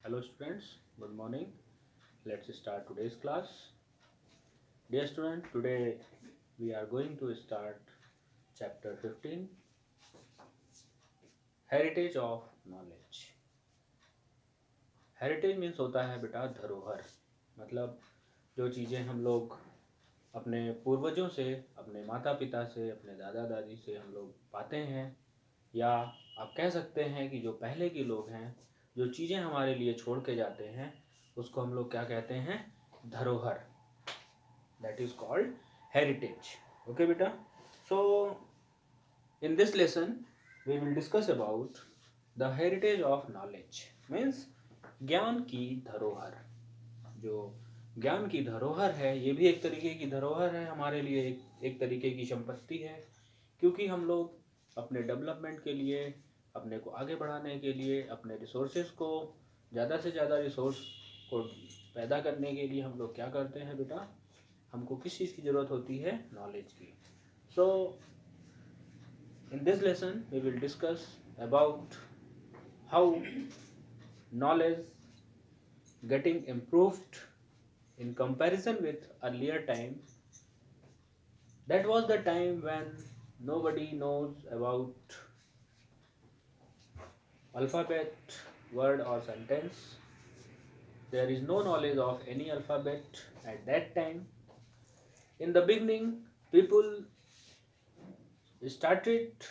Hello students, good morning. Let's start today's class. Dear student, today we are going to start chapter 15, Heritage of Knowledge. Heritage means होता है बेटा धरोहर, मतलब जो चीज़ें हम लोग अपने पूर्वजों से, अपने माता पिता से, अपने दादा दादी से हम लोग पाते हैं, या आप कह सकते हैं कि जो पहले के लोग हैं, जो चीज़ें हमारे लिए छोड़ के जाते हैं, उसको हम लोग क्या कहते हैं? धरोहर. That is called heritage. Okay beta, so in this lesson we will discuss about the heritage of knowledge, means ज्ञान की धरोहर. जो ज्ञान की धरोहर है, ये भी एक तरीके की धरोहर है हमारे लिए, एक तरीके की संपत्ति है, क्योंकि हम लोग अपने डेवलपमेंट के लिए, अपने को आगे बढ़ाने के लिए, अपने रिसोर्सेज को ज़्यादा से ज़्यादा रिसोर्स को पैदा करने के लिए हम लोग क्या करते हैं बेटा? हमको किस चीज़ की ज़रूरत होती है? नॉलेज की. So in this lesson we will discuss about how knowledge getting improved in comparison with earlier time. That was the time when nobody knows about alphabet, word or sentence. There is no knowledge of any alphabet at that time. In the beginning, people started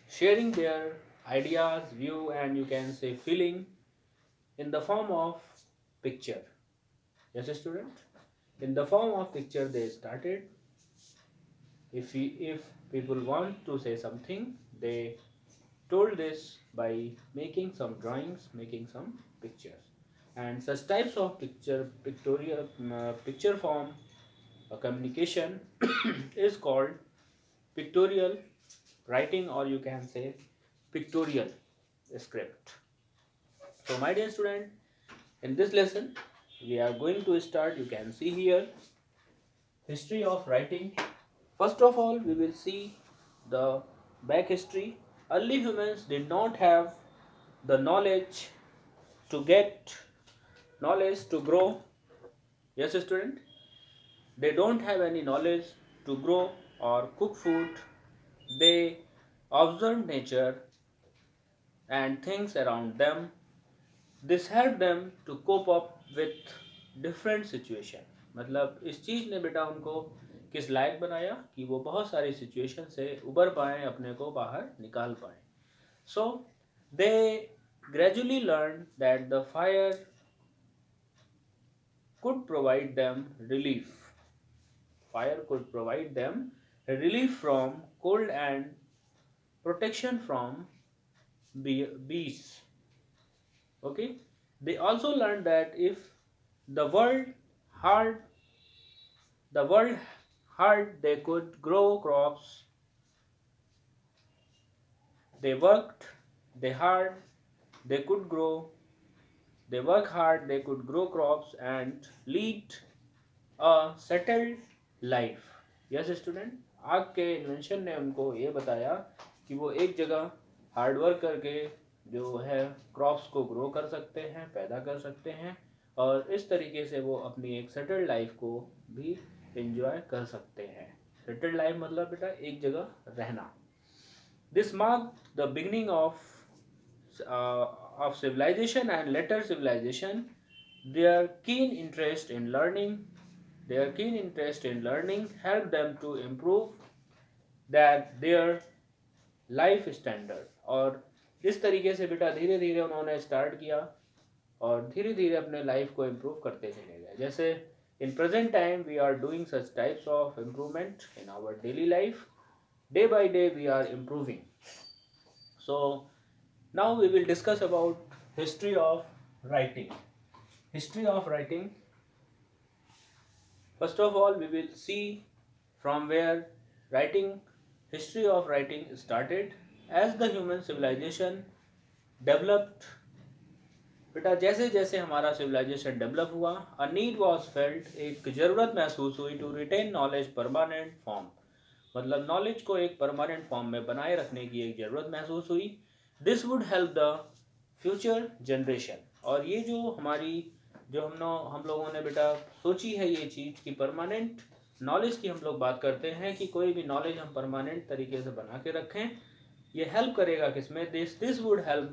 sharing their ideas, view and you can say feeling in the form of picture. Yes student, in the form of picture they started. If people want to say something, they told this by making some drawings, making some pictures, and such types of picture form communication is called pictorial writing, or you can say pictorial script. So my dear student, in this lesson we are going to start. You can see here history of writing. First of all, we will see the back history. Early humans did not have the knowledge to get knowledge to grow. Yes student, they don't have any knowledge to grow or cook food. They observed nature and things around them. This helped them to cope up with different situation. मतलब इस चीज़ ने बेटा उनको किस लायक बनाया कि वो बहुत सारी सिचुएशन से उबर पाएँ, अपने को बाहर निकाल पाएँ. So they gradually learned that the fire could provide them relief. Fire could provide them relief from cold and protection from beasts. Okay, they also learned that if the world hard the world hard, they could grow crops. They worked, they hard, they could grow. They work hard, they could grow crops and lead a settled life. Yes student, आग के invention ने उनको ये बताया कि वो एक जगह हार्ड वर्क करके जो है क्रॉप्स को ग्रो कर सकते हैं, पैदा कर सकते हैं, और इस तरीके से वो अपनी एक सेटल्ड लाइफ को भी एंजॉय कर सकते हैं. सेटल्ड लाइफ मतलब बेटा एक जगह रहना. This mark the beginning of civilization and later civilization. Their keen interest in learning helped them to improve their life standard. और इस तरीके से बेटा धीरे धीरे उन्होंने स्टार्ट किया और धीरे धीरे अपने लाइफ को इम्प्रूव करते चले गए. जैसे in present time we are doing such types of improvement in our daily life. Day by day we are improving. So now we will discuss about history of writing. History of writing. First of all, we will see from where history of writing started. As the human civilization developed, बेटा जैसे जैसे हमारा civilisation develop हुआ, a need was felt, एक ज़रूरत महसूस हुई to retain knowledge permanent form. मतलब नॉलेज को एक परमानेंट फॉर्म में बनाए रखने की एक ज़रूरत महसूस हुई. This would help the future generation. और ये जो हम लोगों ने बेटा सोची है ये चीज़ कि परमानेंट नॉलेज की हम लोग बात करते हैं कि कोई भी नॉलेज हम परमानेंट तरीके से बना के रखें, ये हेल्प करेगा किसमें, this would help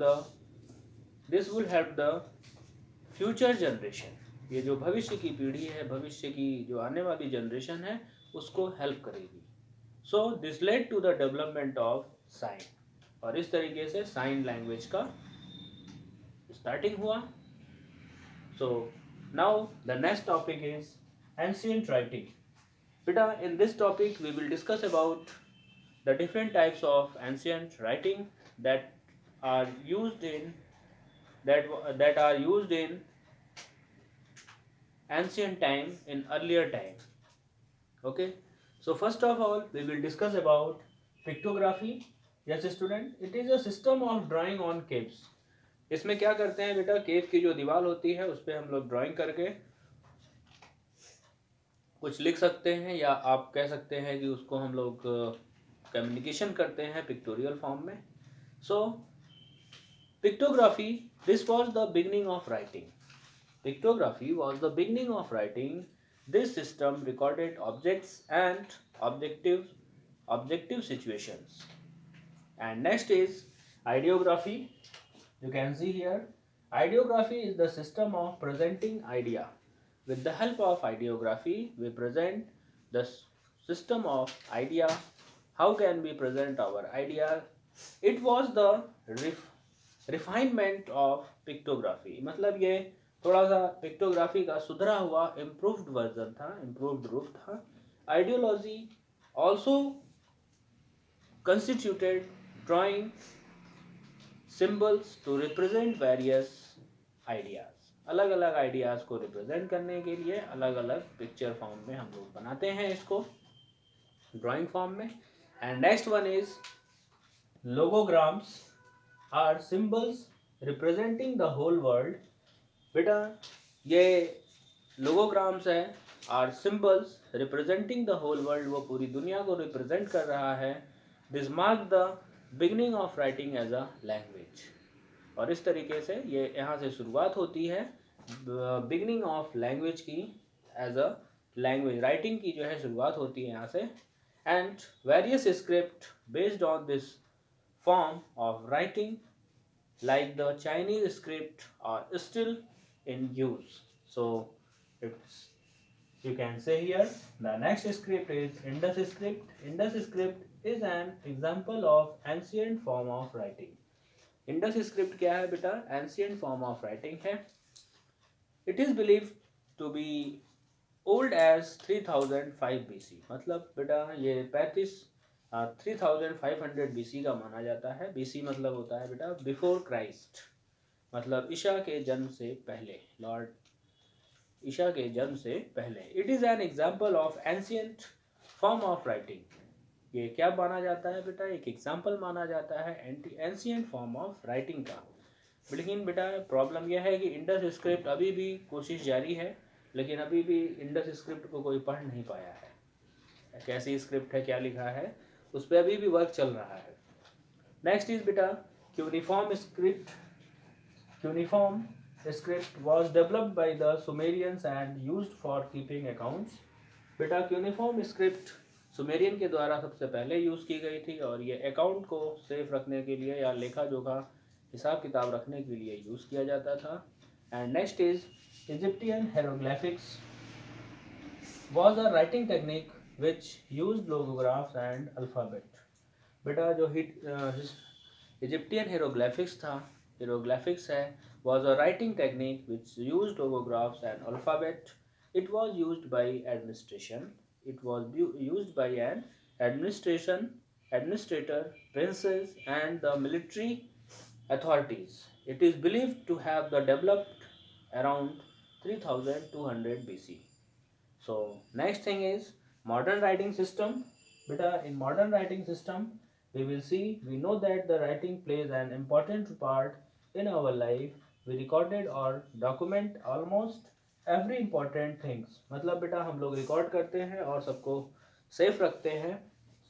the future generation. ये जो भविष्य की पीढ़ी है, भविष्य की जो आने वाली जनरेशन है, उसको हेल्प करेगी। So this led to the development of sign. और इस तरीके से साइन लैंग्वेज का स्टार्टिंग हुआ। So now the next topic is ancient writing. बेटा in this topic we will discuss about the different types of ancient writing that are used in that are used in ancient time, in earlier time. Okay, so first of all we will discuss about pictography. Yes student, it is a system of drawing on caves. इसमें क्या करते हैं बेटा, केव की जो दीवार होती है उस पर हम लोग ड्राइंग करके कुछ लिख सकते हैं, या आप कह सकते हैं कि उसको हम लोग कम्युनिकेशन करते हैं पिक्टोरियल फॉर्म में। So pictography, this was the beginning of writing. Pictography was the beginning of writing. This system recorded objects and objective situations. And next is ideography. You can see here, ideography is the system of presenting idea. With the help of ideography, we present the system of idea. How can we present our idea? It was the refinement of pictography. मतलब ये थोड़ा सा pictography का सुधरा हुआ improved version था, improved रूप था। Ideology also constituted drawing symbols to represent various ideas. अलग अलग आइडियाज को रिप्रेजेंट करने के लिए अलग अलग पिक्चर फॉर्म में हम लोग बनाते हैं इसको, ड्राइंग फॉर्म में। And next one is logograms are symbols representing the whole world. बेटा ये लोगोग्राम्स है, are symbols representing the whole world, वो पूरी दुनिया को रिप्रेजेंट कर रहा है। This mark the beginning of writing as a language. और इस तरीके से ये यहाँ से शुरुआत होती है बिगनिंग ऑफ लैंग्वेज की, एज अ लैंग्वेज राइटिंग की जो है शुरुआत होती है यहाँ से। And various script based on this form of writing like the Chinese script are still in use. So it's, you can say here the next script is Indus script. Indus script is an example of ancient form of writing. Indus script क्या है बेटा, ancient form of writing है। It is believed to be old as 3005 BC। मतलब बेटा ये 3500 BC का माना जाता है। BC मतलब होता है बेटा बिफोर क्राइस्ट, मतलब ईशा के जन्म से पहले, लॉर्ड ईशा के जन्म से पहले। It is an example of ancient form of writing. ये क्या माना जाता है बेटा, एक एग्जाम्पल माना जाता है एंशियंट फॉर्म ऑफ राइटिंग का। लेकिन बेटा प्रॉब्लम यह है कि इंडस स्क्रिप्ट अभी भी कोशिश जारी है, लेकिन अभी भी इंडस स्क्रिप्ट को कोई पढ़ नहीं पाया है। कैसी स्क्रिप्ट है, क्या लिखा है, उस पर अभी भी वर्क चल रहा है। नेक्स्ट इज बेटा cuneiform script. Cuneiform script was developed by the Sumerians and used for keeping accounts। बेटा क्यूनिफॉर्म स्क्रिप्ट सुमेरियन के द्वारा सबसे पहले यूज़ की गई थी, और ये अकाउंट को सेफ रखने के लिए या लेखा जोखा हिसाब किताब रखने के लिए यूज़ किया जाता था। And next is Egyptian hieroglyphics was a writing technique which used logographs and alphabet। बेटा जो इजिप्टियन हेरोग्लिफिक्स था, हेरोग्लिफिक्स है, was a writing technique which used logographs and alphabet। It was used by administration, it was used by an administrator, princes and the military authorities। It is believed to have the developed around 3200 BC। So next thing is modern writing system। Beta in modern writing system we will see, we know that the writing plays an important part in our life। We recorded or document almost every important things। मतलब बेटा हम लोग record करते हैं और सबको safe रखते हैं।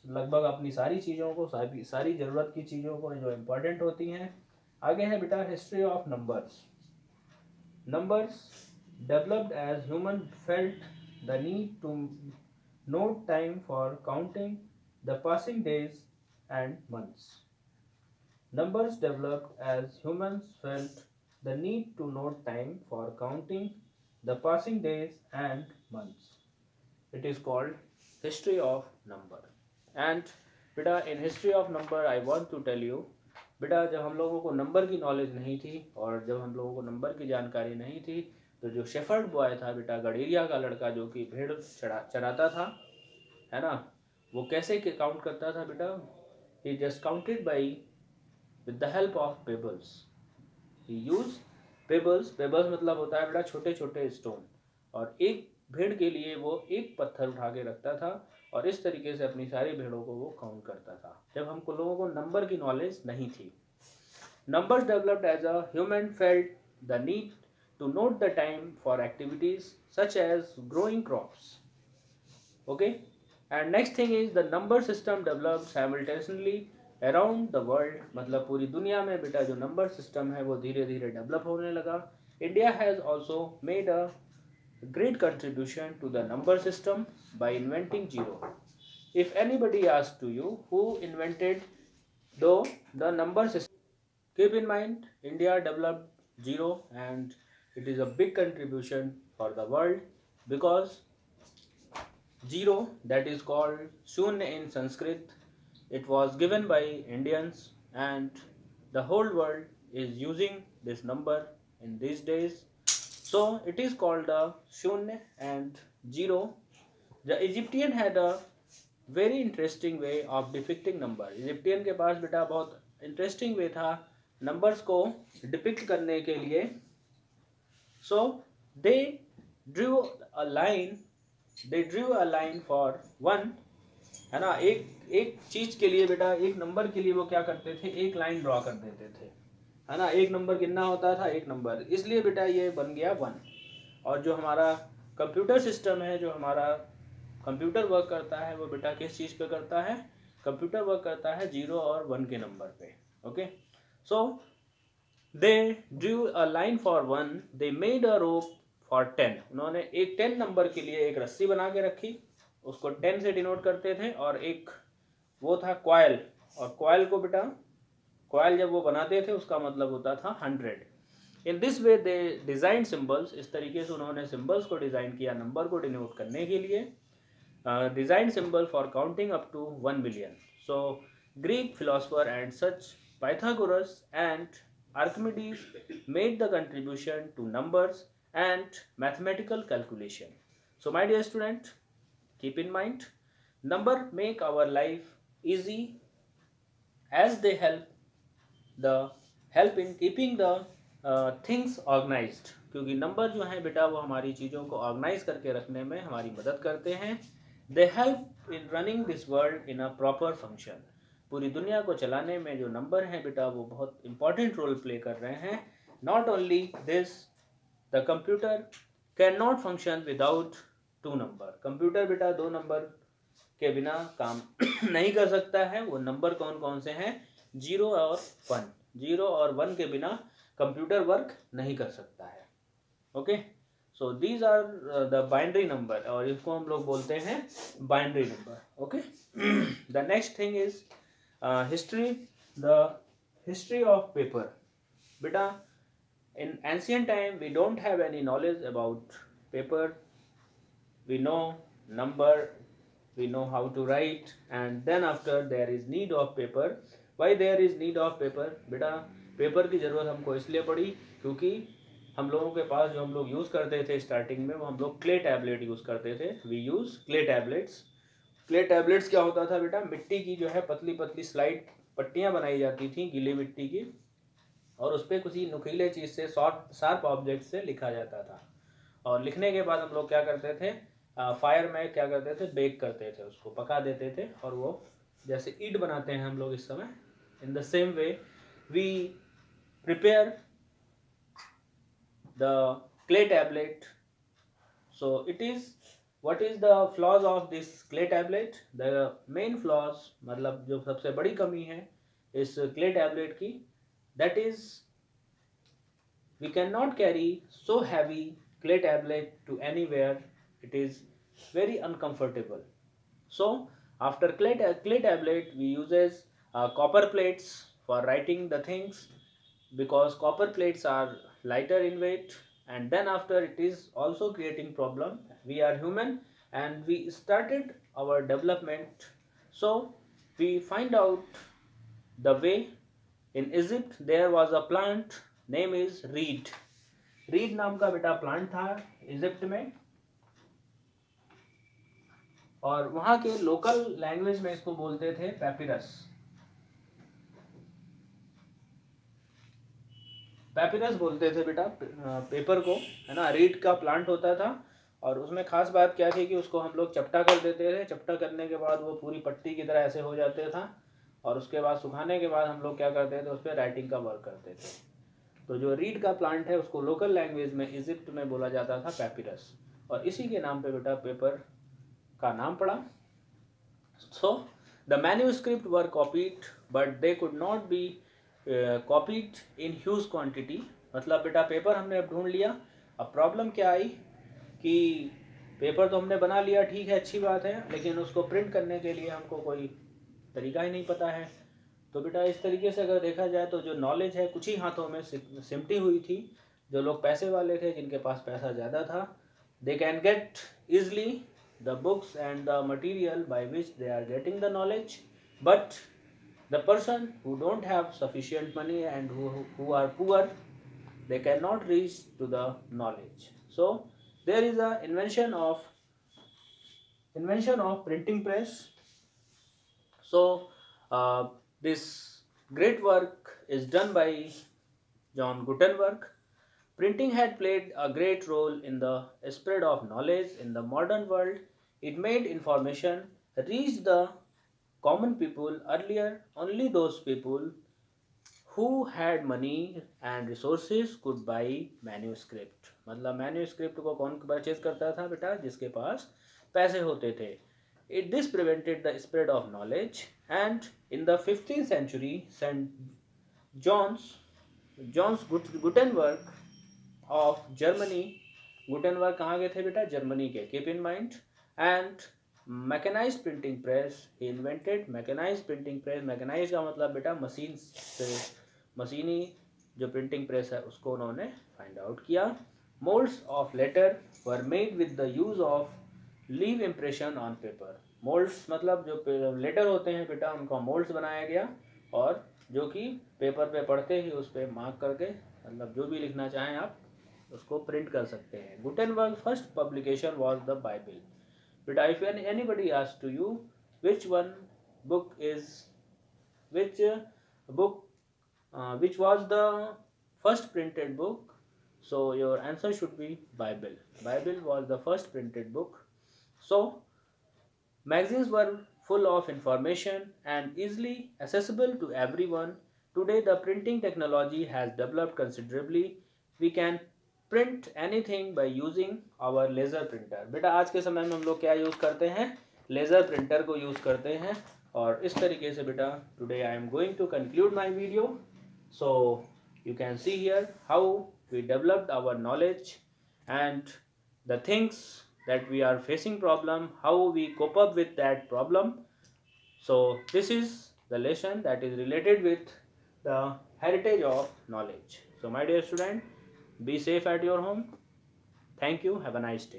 लगभग अपनी सारी चीज़ों को, सारी ज़रूरत की चीज़ों को जो इम्पोर्टेंट होती हैं। आगे है बेटा history of numbers. Numbers developed as human felt the need to note time for counting the passing days and months. Numbers developed as humans felt the need to note time for counting the passing days and months. It is called history of number. And बेटा in history of number I want to tell you, बेटा जब हम लोगों को number की knowledge नहीं थी और जब हम लोगों को नंबर की जानकारी नहीं थी, तो जो शेफर्ड बॉय था बेटा, गडेरिया का लड़का जो कि भेड़ चराता था, है ना, वो कैसे काउंट करता था बेटा? He just counted by with the help of pebbles. He used pebbles. Pebbles मतलब होता है बेटा छोटे छोटे स्टोन, और एक भेड़ के लिए वो एक पत्थर उठा के रखता था और इस तरीके से अपनी सारी भेड़ों को वो काउंट करता था, जब हमको लोगों को नंबर की नॉलेज नहीं थी. Numbers developed as a human felt the need to note the time for activities such as growing crops. Okay, and next thing is the number system developed simultaneously around the world. मतलब पूरी दुनिया में बेटा जो number system है वो धीरे धीरे डेवलप होने लगा. India has also made a great contribution to the number system by inventing zero. If anybody asks to you who invented the number system, keep in mind India developed zero and it is a big contribution for the world, because zero, that is called shunya in Sanskrit, it was given by Indians, and the whole world is using this number in these days. So it is called the shunya and zero. The Egyptian had a very interesting way of depicting number. Egyptian के पास बेटा बहुत interesting way था numbers को depict करने के लिए. So they drew a line. They drew a line for one, है ना, एक चीज के लिए बेटा, एक नंबर के लिए वो क्या करते थे, एक लाइन ड्रॉ कर देते थे, है ना. एक नंबर कितना होता था, एक नंबर, इसलिए बेटा ये बन गया वन. और जो हमारा कंप्यूटर सिस्टम है, जो हमारा कंप्यूटर वर्क करता है, वो बेटा किस चीज़ पे करता है? कंप्यूटर वर्क करता है जीरो और वन के नंबर पे. Okay, so they drew a line for one, they made a rope for 10. उन्होंने एक 10 नंबर के लिए एक रस्सी बना के रखी, उसको 10 से डिनोट करते थे, और एक वो था कॉयल, और कॉयल को बेटा, कॉयल जब वो बनाते थे उसका मतलब होता था 100. In this way they design symbols. इस तरीके से उन्होंने सिम्बल्स को डिज़ाइन किया नंबर को डिनोट करने के लिए. Design symbol for counting up to 1 million. So Greek philosopher and such Pythagoras and Archimedes made the contribution to numbers and mathematical calculation. So my dear student, keep in mind, number make our life easy as they help in keeping the things organized. क्योंकि number जो हैं बेटा वो हमारी चीज़ों को organise करके रखने में हमारी मदद करते हैं. They help in running this world in a proper function. पूरी दुनिया को चलाने में जो नंबर हैं बेटा वो बहुत इंपॉर्टेंट रोल प्ले कर रहे हैं. Not only this, the computer can not function without two number. Computer बेटा दो नंबर के बिना काम नहीं कर सकता है. वो नंबर कौन कौन से हैं? जीरो और वन. जीरो और वन के बिना कंप्यूटर वर्क नहीं कर सकता है. Okay, so these are the binary number, और इसको हम लोग बोलते हैं binary number. Okay, the next thing is history, the history of paper. बेटा in ancient time we don't have any knowledge about paper. We know number, we know how to write, and then after there is need of paper. Why there is need of paper? बेटा paper की ज़रूरत हमको इसलिए पड़ी क्योंकि हम लोगों के पास जो हम लोग यूज़ करते थे स्टार्टिंग में, वो हम लोग क्ले टैबलेट यूज़ करते थे. We use clay tablets. Clay tablets क्या होता था बेटा? मिट्टी की जो है पतली पतली स्लाइड पट्टियाँ बनाई जाती थी गीली मिट्टी की, और उस पर किसी नुकीले चीज़ से शार्प ऑब्जेक्ट से लिखा जाता था. और लिखने के बाद हम लोग क्या करते थे? फायर में क्या करते थे? बेक करते थे, उसको पका देते थे, और वो जैसे ईंट बनाते हैं हम लोग इस समय, in the same way we prepare the clay tablet. So it is what is the flaws of this clay tablet? The main flaws, मतलब जो सबसे बड़ी कमी है इस clay tablet की, that is we cannot carry so heavy clay tablet to anywhere. It is very uncomfortable. So after clay tablet we uses copper plates for writing the things, because copper plates are lighter in weight, and then after it is also creating problem. We are human and we started our development, so we find out the way. In Egypt there was a plant, name is reed. Read नाम का बेटा plant था Egypt में, और वहाँ के local language में इसको बोलते थे पैपिरस। पैपिरस बोलते थे बेटा पेपर को, है ना। रीड का प्लांट होता था, और उसमें खास बात क्या थी कि उसको हम लोग चपटा कर देते थे। चपटा करने के बाद वो पूरी पट्टी की तरह ऐसे हो जाते था, और उसके बाद सुखाने के बाद हम लोग क्या करते थे, उस पर राइटिंग का वर्क करते थे। तो जो रीड का प्लांट है उसको लोकल लैंग्वेज में इजिप्ट में बोला जाता था पैपिरस, और इसी के नाम पे बेटा पेपर का नाम पड़ा। So the manuscript were copied but they could not be copied in huge quantity। मतलब बेटा पेपर हमने अब ढूंढ लिया, अब प्रॉब्लम क्या आई कि पेपर तो हमने बना लिया, ठीक है, अच्छी बात है, लेकिन उसको प्रिंट करने के लिए हमको कोई तरीका ही नहीं पता है। तो बेटा इस तरीके से अगर देखा जाए तो जो नॉलेज है कुछ ही हाथों में सिमटी हुई थी। जो लोग पैसे वाले थे, जिनके पास पैसा ज़्यादा था, they can get easily the books and the material by which they are getting the knowledge, but the person who don't have sufficient money and who are poor, they cannot reach to the knowledge. So there is a invention of printing press. So this great work is done by John Gutenberg. Printing had played a great role in the spread of knowledge in the modern world. It made information reach the common people earlier. Only those people who had money and resources could buy manuscript। मतलब manuscript को कौन purchase करता था बेटा, जिसके पास पैसे होते थे। This prevented the spread of knowledge, and in the 15th century St. John's Gutenberg of Germany। Gutenberg कहाँ गए थे बेटा, जर्मनी के, keep in mind. And mechanized printing press, he invented mechanized printing press. Mechanize का मतलब बेटा machine से, मशीनी जो प्रिंटिंग प्रेस है उसको उन्होंने फाइंड आउट किया। Moulds of letter were made with the use of leave impression on paper. Moulds मतलब जो लेटर होते हैं बेटा, उनका मोल्ड्स बनाया गया, और जो कि पेपर पे पढ़ते ही उस पर मार्क करके, मतलब जो भी लिखना चाहें आप उसको प्रिंट कर सकते हैं। Gutenberg first publication was the Bible. बेटा if anybody asks to you which one book is which book which was the first printed book, so your answer should be Bible. Bible was the first printed book. So magazines were full of information and easily accessible to everyone. Today, the printing technology has developed considerably. We can print anything by using our laser printer। बेटा आज के समय में हम लोग क्या use करते हैं, लेज़र प्रिंटर को यूज़ करते हैं। और इस तरीके से बेटा today I am going to conclude my video. So you can see here how we developed our knowledge and the things that we are facing problem, how we cope up with that problem. So this is the lesson that is related with the heritage of knowledge. So my dear student, be safe at your home. Thank you. Have a nice day.